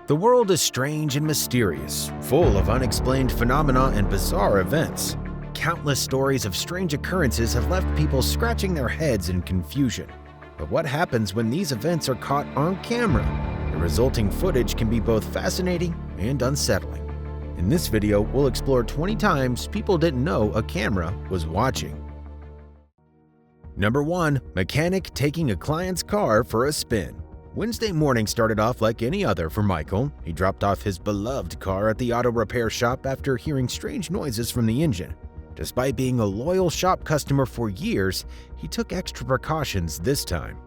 The world is strange and mysterious, full of unexplained phenomena and bizarre events. Countless stories of strange occurrences have left people scratching their heads in confusion. But what happens when these events are caught on camera? The resulting footage can be both fascinating and unsettling. In this video, we'll explore 20 times people didn't know a camera was watching. Number 1. Mechanic taking a client's car for a spin. Wednesday morning started off like any other for Michael. He dropped off his beloved car at the auto repair shop after hearing strange noises from the engine. Despite being a loyal shop customer for years, he took extra precautions this time.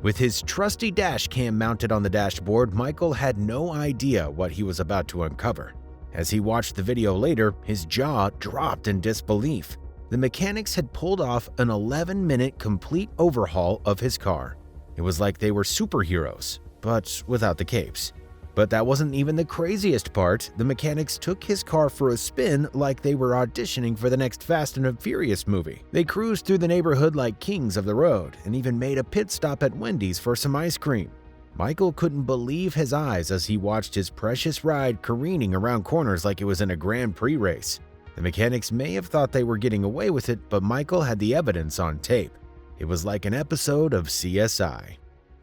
With his trusty dash cam mounted on the dashboard, Michael had no idea what he was about to uncover. As he watched the video later, his jaw dropped in disbelief. The mechanics had pulled off an 11-minute complete overhaul of his car. It was like they were superheroes, but without the capes. But that wasn't even the craziest part. The mechanics took his car for a spin like they were auditioning for the next Fast and Furious movie. They cruised through the neighborhood like kings of the road and even made a pit stop at Wendy's for some ice cream. Michael couldn't believe his eyes as he watched his precious ride careening around corners like it was in a Grand Prix race. The mechanics may have thought they were getting away with it, but Michael had the evidence on tape. It was like an episode of CSI.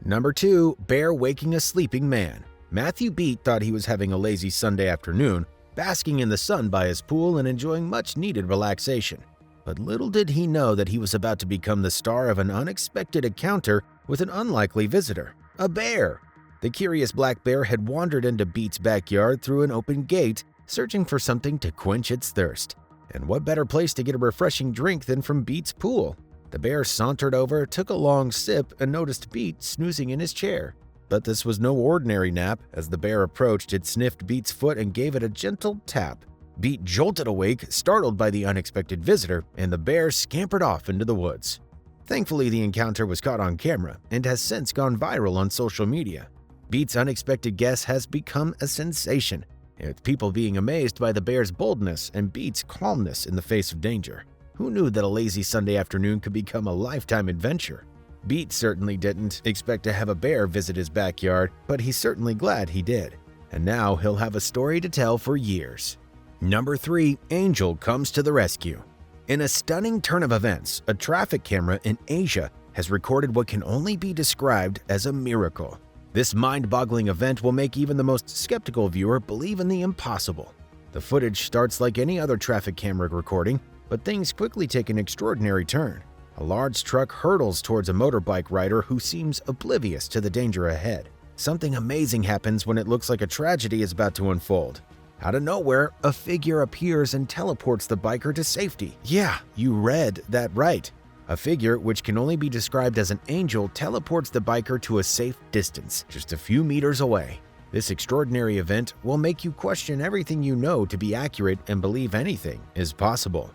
Number 2. Bear waking a sleeping man. Matthew Beat thought he was having a lazy Sunday afternoon, basking in the sun by his pool and enjoying much-needed relaxation. But little did he know that he was about to become the star of an unexpected encounter with an unlikely visitor, a bear. The curious black bear had wandered into Beat's backyard through an open gate, searching for something to quench its thirst. And what better place to get a refreshing drink than from Beat's pool? The bear sauntered over, took a long sip, and noticed Beat snoozing in his chair. But this was no ordinary nap. As the bear approached, it sniffed Beat's foot and gave it a gentle tap. Beat jolted awake, startled by the unexpected visitor, and the bear scampered off into the woods. Thankfully, the encounter was caught on camera and has since gone viral on social media. Beat's unexpected guest has become a sensation, with people being amazed by the bear's boldness and Beat's calmness in the face of danger. Who knew that a lazy Sunday afternoon could become a lifetime adventure? Beat certainly didn't expect to have a bear visit his backyard, but he's certainly glad he did. And now he'll have a story to tell for years. Number 3. Angel comes to the rescue. In a stunning turn of events, a traffic camera in Asia has recorded what can only be described as a miracle. This mind-boggling event will make even the most skeptical viewer believe in the impossible. The footage starts like any other traffic camera recording, but things quickly take an extraordinary turn. A large truck hurtles towards a motorbike rider who seems oblivious to the danger ahead. Something amazing happens when it looks like a tragedy is about to unfold. Out of nowhere, a figure appears and teleports the biker to safety. Yeah, you read that right. A figure, which can only be described as an angel, teleports the biker to a safe distance, just a few meters away. This extraordinary event will make you question everything you know to be accurate and believe anything is possible.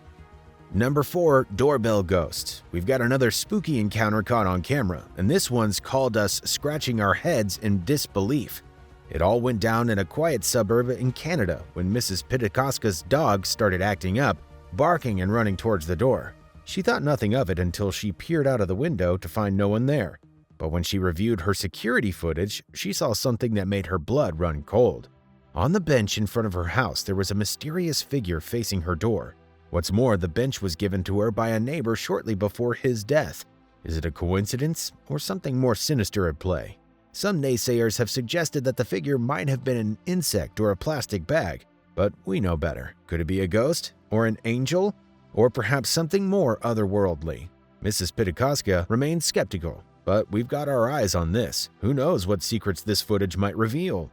Number 4. Doorbell ghost. We've got another spooky encounter caught on camera, and this one's called us scratching our heads in disbelief. It all went down in a quiet suburb in Canada when Mrs. Pitikoska's dog started acting up, barking and running towards the door. She thought nothing of it until she peered out of the window to find no one there. But when she reviewed her security footage, she saw something that made her blood run cold. On the bench in front of her house, there was a mysterious figure facing her door. What's more, the bench was given to her by a neighbor shortly before his death. Is it a coincidence or something more sinister at play? Some naysayers have suggested that the figure might have been an insect or a plastic bag, but we know better. Could it be a ghost or an angel or perhaps something more otherworldly? Mrs. Pitikoska remains skeptical, but we've got our eyes on this. Who knows what secrets this footage might reveal?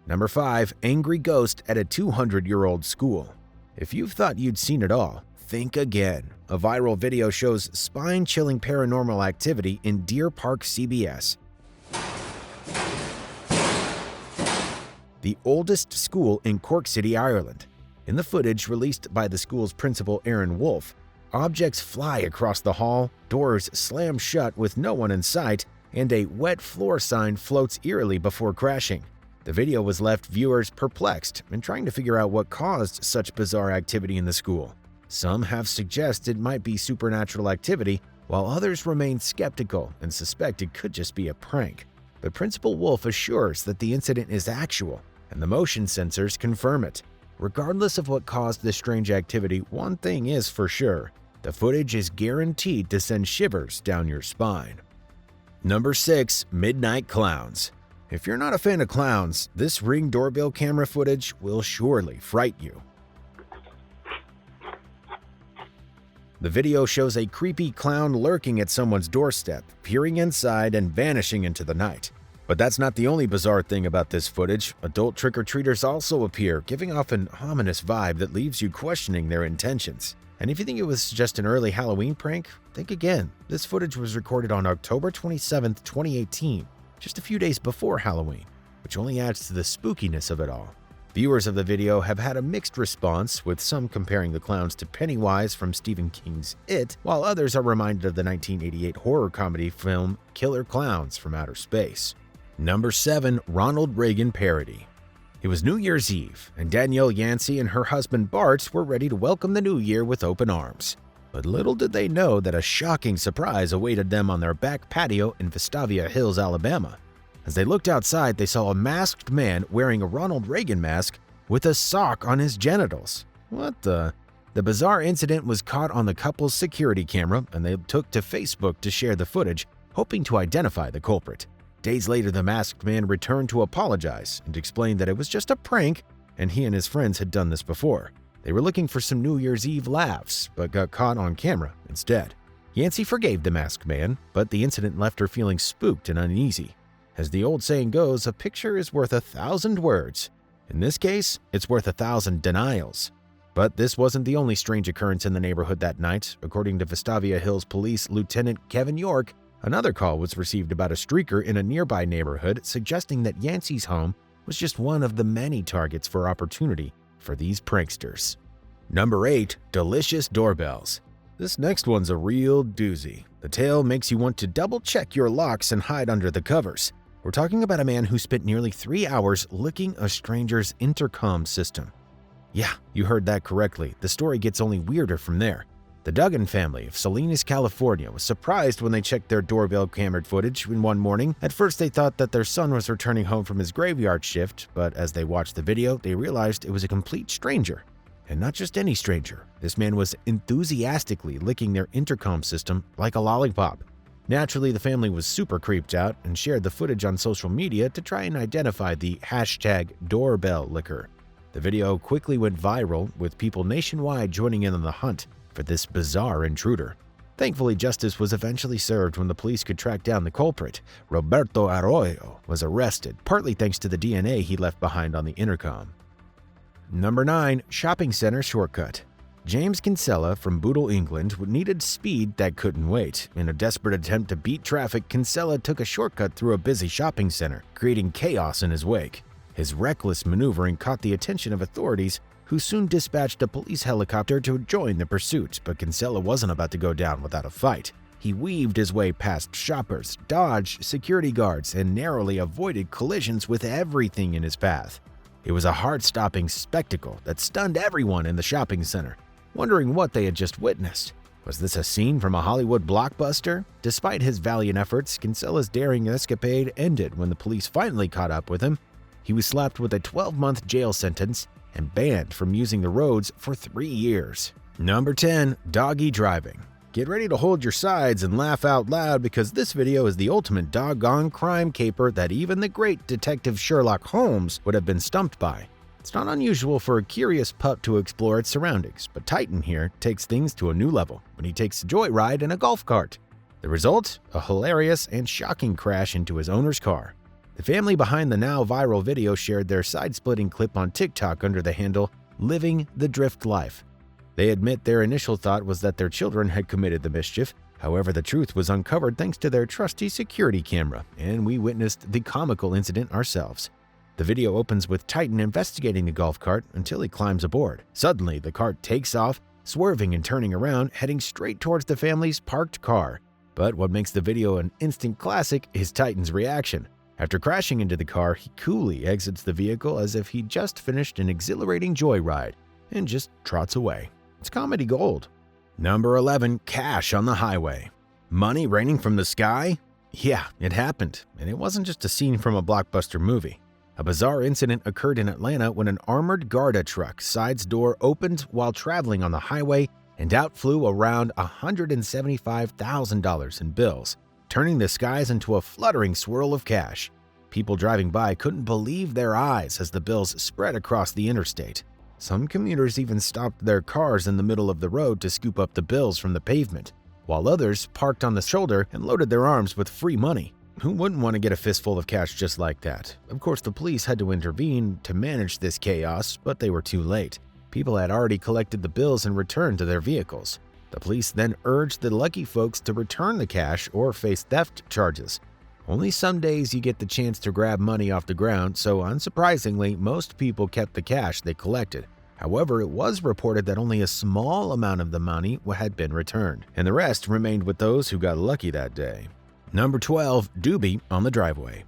Number 5. Angry ghost at a 200-year-old school. If you've thought you'd seen it all, think again. A viral video shows spine-chilling paranormal activity in Deer Park, CBS. The oldest school in Cork City, Ireland. In the footage released by the school's principal, Aaron Wolfe, objects fly across the hall, doors slam shut with no one in sight, and a wet floor sign floats eerily before crashing. The video was left viewers perplexed and trying to figure out what caused such bizarre activity in the school. Some have suggested it might be supernatural activity, while others remain skeptical and suspect it could just be a prank. but Principal Wolf assures that the incident is actual, and the motion sensors confirm it. Regardless of what caused the strange activity, one thing is for sure: the footage is guaranteed to send shivers down your spine. Number 6. Midnight Clowns. If you're not a fan of clowns, this Ring doorbell camera footage will surely fright you. The video shows a creepy clown lurking at someone's doorstep, peering inside and vanishing into the night. But that's not the only bizarre thing about this footage. Adult trick-or-treaters also appear, giving off an ominous vibe that leaves you questioning their intentions. And if you think it was just an early Halloween prank, think again. This footage was recorded on October 27, 2018, just a few days before Halloween, which only adds to the spookiness of it all. Viewers of the video have had a mixed response, with some comparing the clowns to Pennywise from Stephen King's It, while others are reminded of the 1988 horror comedy film Killer Clowns from Outer Space. Number 7. Ronald Reagan Parody. It was New Year's Eve, and Danielle Yancey and her husband Bart were ready to welcome the new year with open arms. But little did they know that a shocking surprise awaited them on their back patio in Vestavia Hills, Alabama. As they looked outside, they saw a masked man wearing a Ronald Reagan mask with a sock on his genitals. What the? The bizarre incident was caught on the couple's security camera, and they took to Facebook to share the footage, hoping to identify the culprit. Days later, the masked man returned to apologize and explained that it was just a prank, and he and his friends had done this before. They were looking for some New Year's Eve laughs, but got caught on camera instead. Yancey forgave the masked man, but the incident left her feeling spooked and uneasy. As the old saying goes, a picture is worth 1,000 words. In this case, it's worth 1,000 denials. But this wasn't the only strange occurrence in the neighborhood that night. According to Vestavia Hills Police Lieutenant Kevin York, another call was received about a streaker in a nearby neighborhood, suggesting that Yancey's home was just one of the many targets for opportunity for these pranksters. Number 8. Delicious Doorbells. This next one's a real doozy. The tale makes you want to double-check your locks and hide under the covers. We're talking about a man who spent nearly 3 hours licking a stranger's intercom system. Yeah, you heard that correctly. The story gets only weirder from there. The Duggan family of Salinas, California was surprised when they checked their doorbell camera footage one morning. At first, they thought that their son was returning home from his graveyard shift, but as they watched the video, they realized it was a complete stranger. And not just any stranger. This man was enthusiastically licking their intercom system like a lollipop. Naturally, the family was super creeped out and shared the footage on social media to try and identify the hashtag doorbell licker. The video quickly went viral, with people nationwide joining in on the hunt for this bizarre intruder. Thankfully, justice was eventually served when the police could track down the culprit. Roberto Arroyo was arrested, partly thanks to the DNA he left behind on the intercom. Number 9. Shopping Center Shortcut. James Kinsella from Bootle, England, needed speed that couldn't wait. In a desperate attempt to beat traffic, Kinsella took a shortcut through a busy shopping center, creating chaos in his wake. His reckless maneuvering caught the attention of authorities, who soon dispatched a police helicopter to join the pursuit, but Kinsella wasn't about to go down without a fight. He weaved his way past shoppers, dodged security guards, and narrowly avoided collisions with everything in his path. It was a heart-stopping spectacle that stunned everyone in the shopping center, wondering what they had just witnessed. Was this a scene from a Hollywood blockbuster? Despite his valiant efforts, Kinsella's daring escapade ended when the police finally caught up with him. He was slapped with a 12-month jail sentence and banned from using the roads for 3 years. Number 10. Doggy Driving. Get ready to hold your sides and laugh out loud, because this video is the ultimate doggone crime caper that even the great Detective Sherlock Holmes would have been stumped by. It's not unusual for a curious pup to explore its surroundings, but Titan here takes things to a new level when he takes a joyride in a golf cart. The result? A hilarious and shocking crash into his owner's car. The family behind the now viral video shared their side-splitting clip on TikTok under the handle "Living the Drift Life." They admit their initial thought was that their children had committed the mischief. However, the truth was uncovered thanks to their trusty security camera, and we witnessed the comical incident ourselves. The video opens with Titan investigating the golf cart until he climbs aboard. Suddenly, the cart takes off, swerving and turning around, heading straight towards the family's parked car. But what makes the video an instant classic is Titan's reaction. After crashing into the car, he coolly exits the vehicle as if he'd just finished an exhilarating joyride and just trots away. It's comedy gold. Number 11. Cash on the Highway. Money raining from the sky? Yeah, it happened, and it wasn't just a scene from a blockbuster movie. A bizarre incident occurred in Atlanta when an armored Garda truck side's door opened while traveling on the highway and out flew around $175,000 in bills, turning the skies into a fluttering swirl of cash. People driving by couldn't believe their eyes as the bills spread across the interstate. Some commuters even stopped their cars in the middle of the road to scoop up the bills from the pavement, while others parked on the shoulder and loaded their arms with free money. Who wouldn't want to get a fistful of cash just like that? Of course, the police had to intervene to manage this chaos, but they were too late. People had already collected the bills and returned to their vehicles. The police then urged the lucky folks to return the cash or face theft charges. Only some days you get the chance to grab money off the ground, so unsurprisingly, most people kept the cash they collected. However, it was reported that only a small amount of the money had been returned, and the rest remained with those who got lucky that day. Number 12. Doobie on the driveway.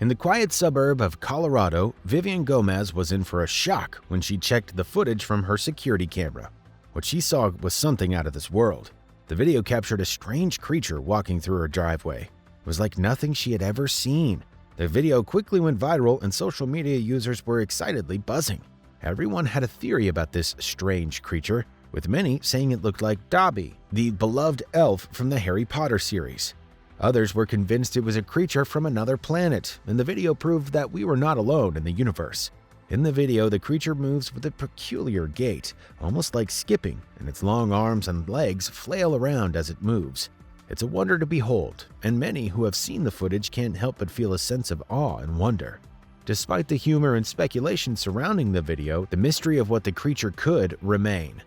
In the quiet suburb of Colorado, Vivian Gomez was in for a shock when she checked the footage from her security camera. What she saw was something out of this world. The video captured a strange creature walking through her driveway. It was like nothing she had ever seen. The video quickly went viral and social media users were excitedly buzzing. Everyone had a theory about this strange creature, with many saying it looked like Dobby, the beloved elf from the Harry Potter series. Others were convinced it was a creature from another planet, and the video proved that we were not alone in the universe. In the video, the creature moves with a peculiar gait, almost like skipping, and its long arms and legs flail around as it moves. It's a wonder to behold, and many who have seen the footage can't help but feel a sense of awe and wonder. Despite the humor and speculation surrounding the video, the mystery of what the creature could remain.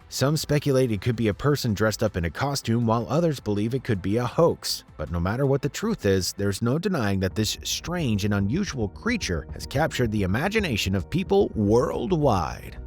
Some speculate it could be a person dressed up in a costume, while others believe it could be a hoax. But no matter what the truth is, there's no denying that this strange and unusual creature has captured the imagination of people worldwide.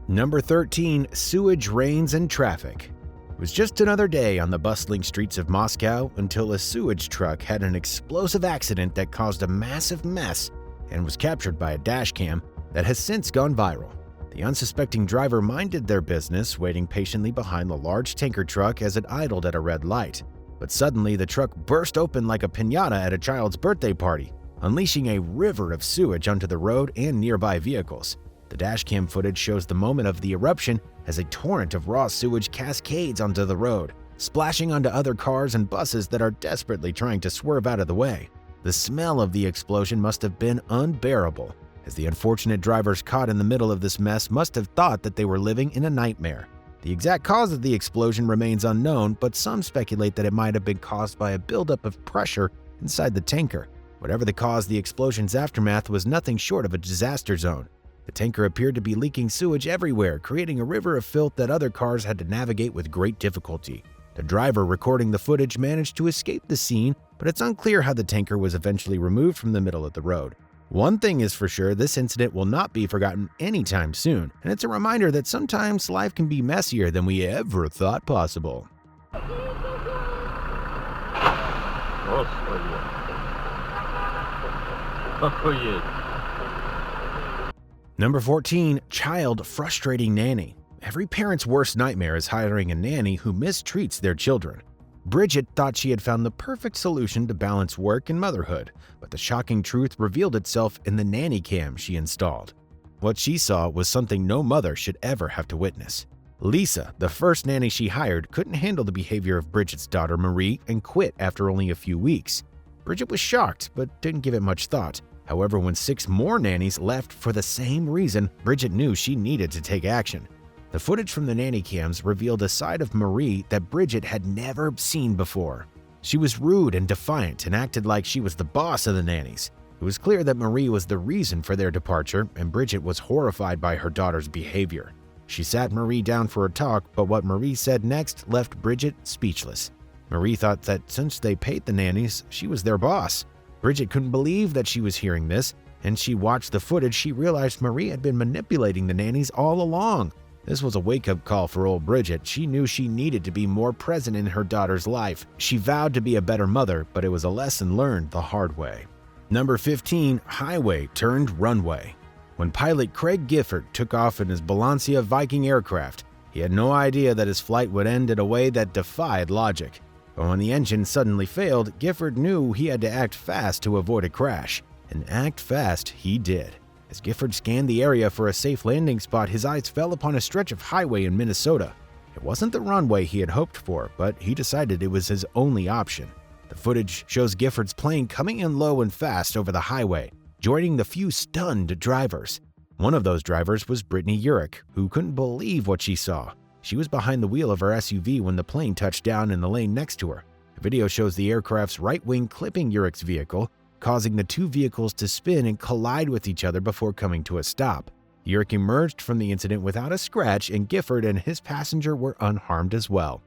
Number 13. Sewage, rains, and traffic. It was just another day on the bustling streets of Moscow until a sewage truck had an explosive accident that caused a massive mess and was captured by a dashcam that has since gone viral. The unsuspecting driver minded their business, waiting patiently behind the large tanker truck as it idled at a red light. But suddenly, the truck burst open like a piñata at a child's birthday party, unleashing a river of sewage onto the road and nearby vehicles. The dashcam footage shows the moment of the eruption as a torrent of raw sewage cascades onto the road, splashing onto other cars and buses that are desperately trying to swerve out of the way. The smell of the explosion must have been unbearable, as the unfortunate drivers caught in the middle of this mess must have thought that they were living in a nightmare. The exact cause of the explosion remains unknown, but some speculate that it might have been caused by a buildup of pressure inside the tanker. Whatever the cause, the explosion's aftermath was nothing short of a disaster zone. The tanker appeared to be leaking sewage everywhere, creating a river of filth that other cars had to navigate with great difficulty. The driver recording the footage managed to escape the scene, but it's unclear how the tanker was eventually removed from the middle of the road. One thing is for sure, this incident will not be forgotten anytime soon, and it's a reminder that sometimes life can be messier than we ever thought possible. Number 14. Child frustrating nanny. Every parent's worst nightmare is hiring a nanny who mistreats their children. Bridget thought she had found the perfect solution to balance work and motherhood, but the shocking truth revealed itself in the nanny cam she installed. What she saw was something no mother should ever have to witness. Lisa, the first nanny she hired, couldn't handle the behavior of Bridget's daughter Marie and quit after only a few weeks. Bridget was shocked, but didn't give it much thought. However, when 6 more nannies left for the same reason, Bridget knew she needed to take action. The footage from the nanny cams revealed a side of Marie that Bridget had never seen before. She was rude and defiant and acted like she was the boss of the nannies. It was clear that Marie was the reason for their departure, and Bridget was horrified by her daughter's behavior. She sat Marie down for a talk, but what Marie said next left Bridget speechless. Marie thought that since they paid the nannies, she was their boss. Bridget couldn't believe that she was hearing this, and she watched the footage. She realized Marie had been manipulating the nannies all along. This was a wake-up call for old Bridget. She knew she needed to be more present in her daughter's life. She vowed to be a better mother, but it was a lesson learned the hard way. Number 15. Highway turned runway. When pilot Craig Gifford took off in his Balancia Viking aircraft, he had no idea that his flight would end in a way that defied logic. But when the engine suddenly failed, Gifford knew he had to act fast to avoid a crash. And act fast he did. As Gifford scanned the area for a safe landing spot, his eyes fell upon a stretch of highway in Minnesota. It wasn't the runway he had hoped for, but he decided it was his only option. The footage shows Gifford's plane coming in low and fast over the highway, joining the few stunned drivers. One of those drivers was Brittany Urich, who couldn't believe what she saw. She was behind the wheel of her SUV when the plane touched down in the lane next to her. The video shows the aircraft's right wing clipping Urich's vehicle, causing the two vehicles to spin and collide with each other before coming to a stop. Urich emerged from the incident without a scratch, and Gifford and his passenger were unharmed as well.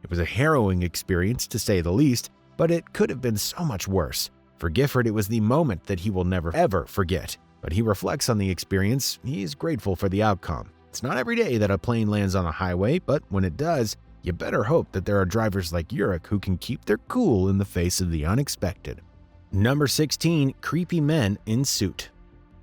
It was a harrowing experience, to say the least, but it could have been so much worse. For Gifford, it was the moment that he will never ever forget. But he reflects on the experience. He is grateful for the outcome. It's not every day that a plane lands on a highway, but when it does, you better hope that there are drivers like Urich who can keep their cool in the face of the unexpected. Number 16. Creepy men in suit.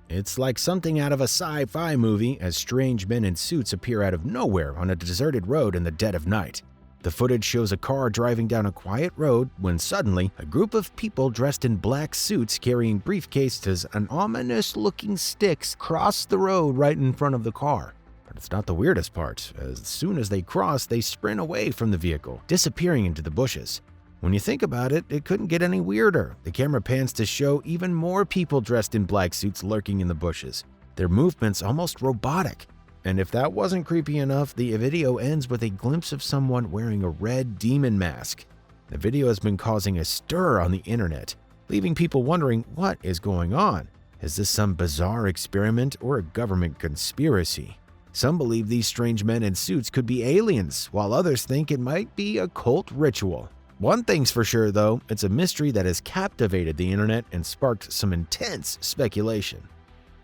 It's like something out of a sci-fi movie as strange men in suits appear out of nowhere on a deserted road in the dead of night. The footage shows a car driving down a quiet road when suddenly a group of people dressed in black suits carrying briefcases and ominous-looking sticks cross the road right in front of the car. But it's not the weirdest part. As soon as they cross, they sprint away from the vehicle, disappearing into the bushes. When you think about it, it couldn't get any weirder. The camera pans to show even more people dressed in black suits lurking in the bushes, their movements almost robotic. And if that wasn't creepy enough, the video ends with a glimpse of someone wearing a red demon mask. The video has been causing a stir on the internet, leaving people wondering what is going on. Is this some bizarre experiment or a government conspiracy? Some believe these strange men in suits could be aliens, while others think it might be a cult ritual. One thing's for sure, though, it's a mystery that has captivated the internet and sparked some intense speculation.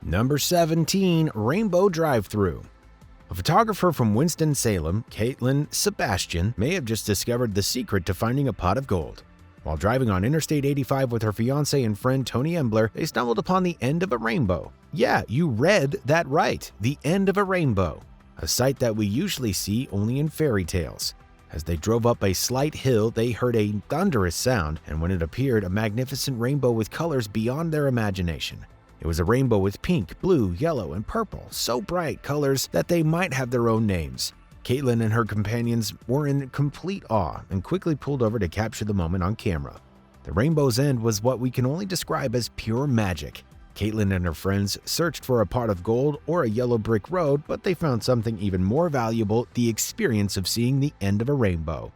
Number 17. Rainbow Drive-Thru. A photographer from Winston-Salem, Caitlin Sebastian, may have just discovered the secret to finding a pot of gold. While driving on Interstate 85 with her fiancé and friend Tony Embler, they stumbled upon the end of a rainbow. Yeah, you read that right, the end of a rainbow, a sight that we usually see only in fairy tales. As they drove up a slight hill, they heard a thunderous sound, and when it appeared, a magnificent rainbow with colors beyond their imagination. It was a rainbow with pink, blue, yellow, and purple, so bright colors that they might have their own names. Caitlin and her companions were in complete awe and quickly pulled over to capture the moment on camera. The rainbow's end was what we can only describe as pure magic. Caitlin and her friends searched for a pot of gold or a yellow brick road, but they found something even more valuable: the experience of seeing the end of a rainbow.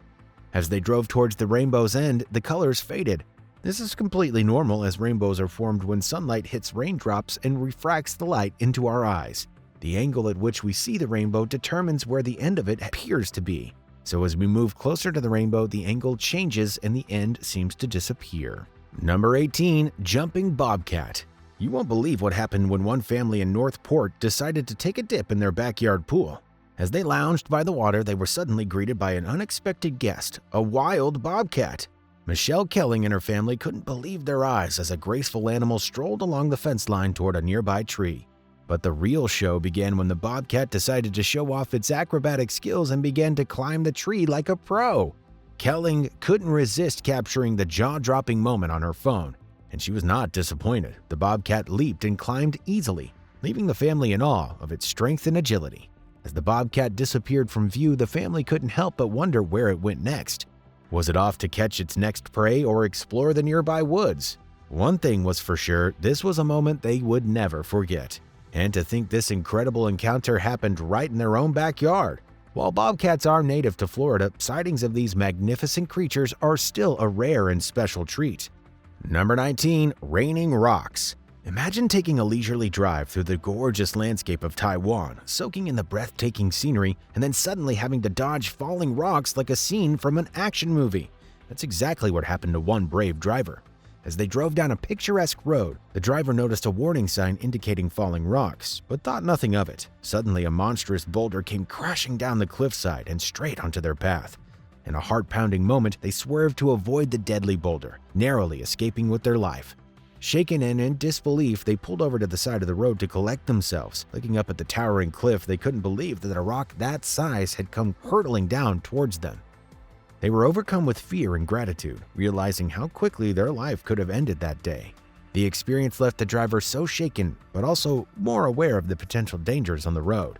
As they drove towards the rainbow's end, the colors faded. This is completely normal, as rainbows are formed when sunlight hits raindrops and refracts the light into our eyes. The angle at which we see the rainbow determines where the end of it appears to be. So as we move closer to the rainbow, the angle changes and the end seems to disappear. Number 18. Jumping Bobcat. You won't believe what happened when one family in Northport decided to take a dip in their backyard pool. As they lounged by the water, they were suddenly greeted by an unexpected guest, a wild bobcat. Michelle Kelling and her family couldn't believe their eyes as a graceful animal strolled along the fence line toward a nearby tree. But the real show began when the bobcat decided to show off its acrobatic skills and began to climb the tree like a pro. Kelling couldn't resist capturing the jaw-dropping moment on her phone, and she was not disappointed. The bobcat leaped and climbed easily, leaving the family in awe of its strength and agility. As the bobcat disappeared from view, the family couldn't help but wonder where it went next. Was it off to catch its next prey or explore the nearby woods? One thing was for sure, this was a moment they would never forget. And to think this incredible encounter happened right in their own backyard. While bobcats are native to Florida, sightings of these magnificent creatures are still a rare and special treat. Number 19. Raining Rocks. Imagine taking a leisurely drive through the gorgeous landscape of Taiwan, soaking in the breathtaking scenery, and then suddenly having to dodge falling rocks like a scene from an action movie. That's exactly what happened to one brave driver. As they drove down a picturesque road, the driver noticed a warning sign indicating falling rocks, but thought nothing of it. Suddenly, a monstrous boulder came crashing down the cliffside and straight onto their path. In a heart-pounding moment, they swerved to avoid the deadly boulder, narrowly escaping with their life. Shaken and in disbelief, they pulled over to the side of the road to collect themselves. Looking up at the towering cliff, they couldn't believe that a rock that size had come hurtling down towards them. They were overcome with fear and gratitude, realizing how quickly their life could have ended that day. The experience left the driver so shaken, but also more aware of the potential dangers on the road.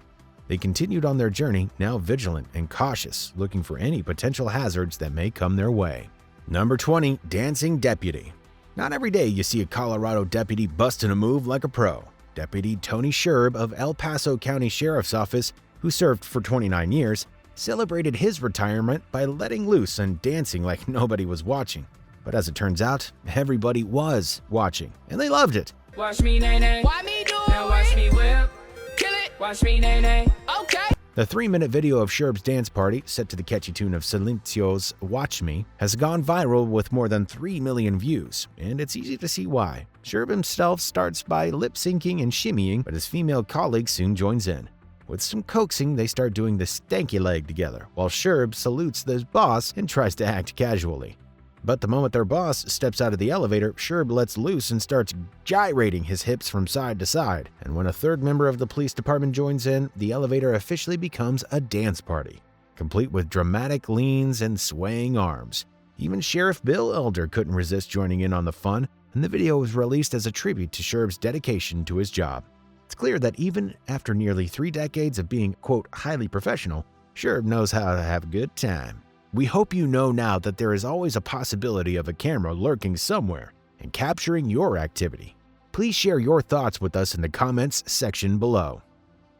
They continued on their journey, now vigilant and cautious, looking for any potential hazards that may come their way. Number 20. Dancing Deputy. Not every day you see a Colorado deputy busting a move like a pro. Deputy Tony Sherb of El Paso County Sheriff's Office, who served for 29 years, celebrated his retirement by letting loose and dancing like nobody was watching. But as it turns out, everybody was watching, and they loved it. Watch me, nay-nay. Why me do it? Now watch me whip. Kill it. Watch me, nay-nay. Okay. The 3-minute video of Sherb's dance party, set to the catchy tune of Silencio's Watch Me, has gone viral with more than 3 million views, and it's easy to see why. Sherb himself starts by lip-syncing and shimmying, but his female colleague soon joins in. With some coaxing, they start doing the stanky leg together, while Sherb salutes the boss and tries to act casually. But the moment their boss steps out of the elevator, Sherb lets loose and starts gyrating his hips from side to side. And when a third member of the police department joins in, the elevator officially becomes a dance party, complete with dramatic leans and swaying arms. Even Sheriff Bill Elder couldn't resist joining in on the fun, and the video was released as a tribute to Sherb's dedication to his job. It's clear that even after nearly 3 decades of being, quote, highly professional, Sherb knows how to have a good time. We hope you know now that there is always a possibility of a camera lurking somewhere and capturing your activity. Please share your thoughts with us in the comments section below.